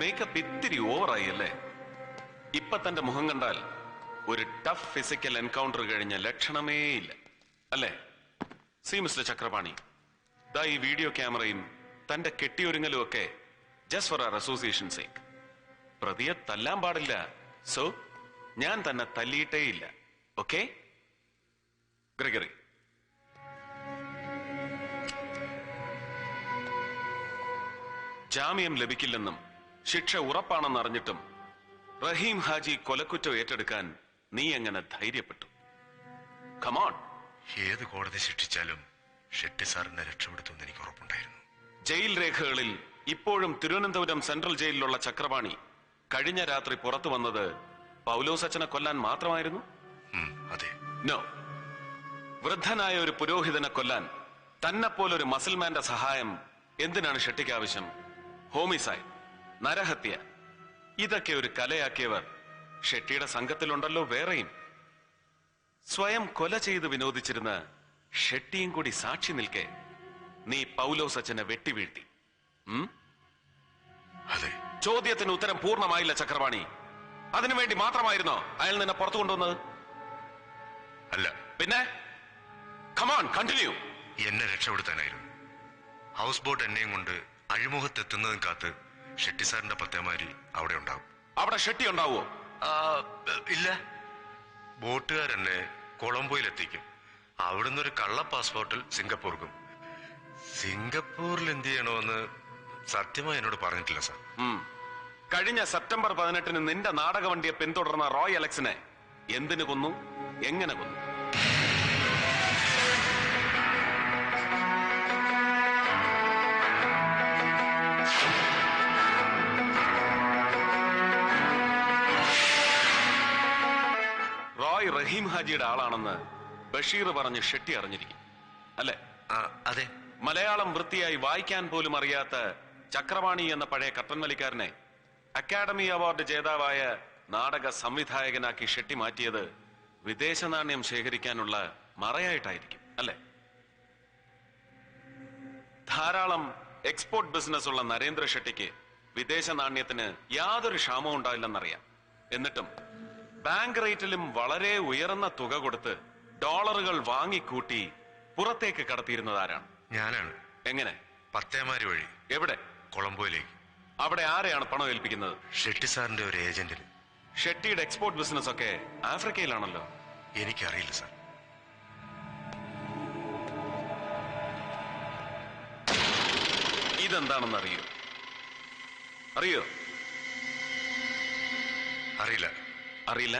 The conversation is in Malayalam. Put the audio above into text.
മേക്കപ്പ് ഇത്തിരി ഓവറായി അല്ലേ? ഇപ്പൊ തന്റെ മുഖം കണ്ടാൽ ഒരു ടഫ് ഫിസിക്കൽ എൻകൗണ്ടർ കഴിഞ്ഞ ലക്ഷണമേ ഇല്ല അല്ലേ? സി മിസ്റ്റർ ചക്രപാണി, ദാ ഈ വീഡിയോ ക്യാമറയും തന്റെ കെട്ടിയൊരുങ്ങലും ഒക്കെ just for our association sake. പ്രതിയെ തല്ലാൻ പാടില്ല, സോ ഞാൻ തന്നെ തല്ലിയിട്ടേ ഇല്ല. Okay Gregory? ജാമ്യം ലഭിക്കില്ലെന്നും ശിക്ഷ ഉറപ്പാണെന്ന് അറിഞ്ഞിട്ടും റഹീം ഹാജി കൊലക്കുറ്റം ഏറ്റെടുക്കാൻ നീ എങ്ങനെ ധൈര്യപ്പെട്ടു? കമോൺ. ഏത് കോടതി ശിക്ഷിച്ചാലും ഷെട്ടി സാറിനെ രക്ഷപ്പെടുത്തുമെന്ന് എനിക്ക് ഉറപ്പുണ്ടായിരുന്നു. ജയിൽ രേഖകളിൽ ഇപ്പോഴും തിരുവനന്തപുരം സെൻട്രൽ ജയിലിലുള്ള ചക്രപാണി കഴിഞ്ഞ രാത്രി പുറത്തു വന്നത് പൗലോസ് അച്ഛനെ കൊല്ലാൻ മാത്രമായിരുന്നു? അതെ. നോ. വൃദ്ധനായ ഒരു പുരോഹിതനെ കൊല്ലാൻ തന്നെപ്പോലൊരു മസിൽമാന്റെ സഹായം എന്തിനാണ് ഷെട്ടിക്ക് ആവശ്യം? ഹോമിസൈഡ്, നരഹത്യ, ഇതൊക്കെ ഒരു കലയാക്കിയവർ ഷെട്ടിയുടെ സംഘത്തിലുണ്ടല്ലോ വേറെയും. സ്വയം കൊല ചെയ്ത് വിനോദിച്ചിരുന്ന ഷെട്ടിയും കൂടി സാക്ഷി നിൽക്കെ നീ പൗലോസ് അച്ഛനെ വെട്ടിവീഴ്ത്തി. ചോദ്യത്തിന് ഉത്തരം പൂർണ്ണമായില്ല ചക്രപാണി. അതിനുവേണ്ടി മാത്രമായിരുന്നോ അയാൾ നിന്നെ പുറത്തു കൊണ്ടുവന്നത്? അല്ല. പിന്നെ? Come on, continue. എന്നെ രക്ഷപ്പെടുത്താനായിരുന്നു. ഹൗസ് ബോട്ട് എന്നെയും കൊണ്ട് അഴിമുഖത്തെത്തുന്നതും കാത്ത് ഷെട്ടി സാറിന്റെ പത്തേമാരി അവിടെ ഉണ്ടാവും. അവിടെ ഷെട്ടി ഉണ്ടാവുമോ? ഇല്ല. ബോട്ടുകാരെന്നെ കൊളംബോയിലെത്തിക്കും. അവിടുന്ന് ഒരു കള്ള പാസ്പോർട്ടിൽ സിംഗപ്പൂർക്കും. സിംഗപ്പൂരിൽ എന്ത് ചെയ്യണമെന്ന് സത്യമായി എന്നോട് പറഞ്ഞിട്ടില്ല സാർ. കഴിഞ്ഞ സെപ്റ്റംബർ 18 നിന്റെ നാടകവണ്ടിയെ പിന്തുടർന്ന റോയ് അലക്സിനെ എന്തിനു കൊന്നു, എങ്ങനെ കൊന്നു? റോയ് റഹീം ഹാജിയുടെ ആളാണെന്ന് ബഷീർ പറഞ്ഞ് ഷെട്ടി അറിഞ്ഞിരിക്കും അല്ലെ? അതെ. മലയാളം വൃത്തിയായി വായിക്കാൻ പോലും അറിയാത്ത ചക്രപാണി എന്ന പഴയ കട്ടൻ വലിക്കാരനെ അക്കാഡമി അവാർഡ് ജേതാവായ നാടക സംവിധായകനാക്കി ഷെട്ടി മാറ്റിയത് വിദേശ നാണ്യം ശേഖരിക്കാനുള്ള മറയായിട്ടായിരിക്കും അല്ലെ? ധാരാളം എക്സ്പോർട്ട് ബിസിനസ് ഉള്ള നരേന്ദ്ര ഷെട്ടിക്ക് വിദേശ നാണ്യത്തിന് യാതൊരു ക്ഷാമവും ഉണ്ടാവില്ലെന്നറിയാം. എന്നിട്ടും ബാങ്ക് റേറ്റിലും വളരെ ഉയർന്ന തുക കൊടുത്ത് ഡോളറുകൾ വാങ്ങിക്കൂട്ടി പുറത്തേക്ക് കടത്തിയിരുന്നത് ആരാണ്? ഞാനാണ്. എങ്ങനെ? പത്തേമാരി വഴി. എവിടെ? കൊളംബോയിലേക്ക്. അവിടെ ആരെയാണ് പണം ഏൽപ്പിക്കുന്നത്? ഷെട്ടി സാറിന്റെ ഒരു ഏജന്റിന്. ഷെട്ടിയുടെ എക്സ്പോർട്ട് ബിസിനസ് ഒക്കെ ആഫ്രിക്കയിലാണല്ലോ. എനിക്കറിയില്ല സാർ. ഇതെന്താണെന്ന് അറിയൂ? അറിയോ? അറിയില്ല. അറിയില്ല.